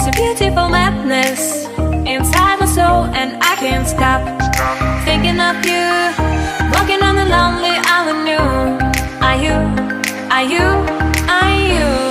There's a beautiful madness inside my soul, and I can't stop thinking of you, walking on the lonely avenue. Are you, are you, are you?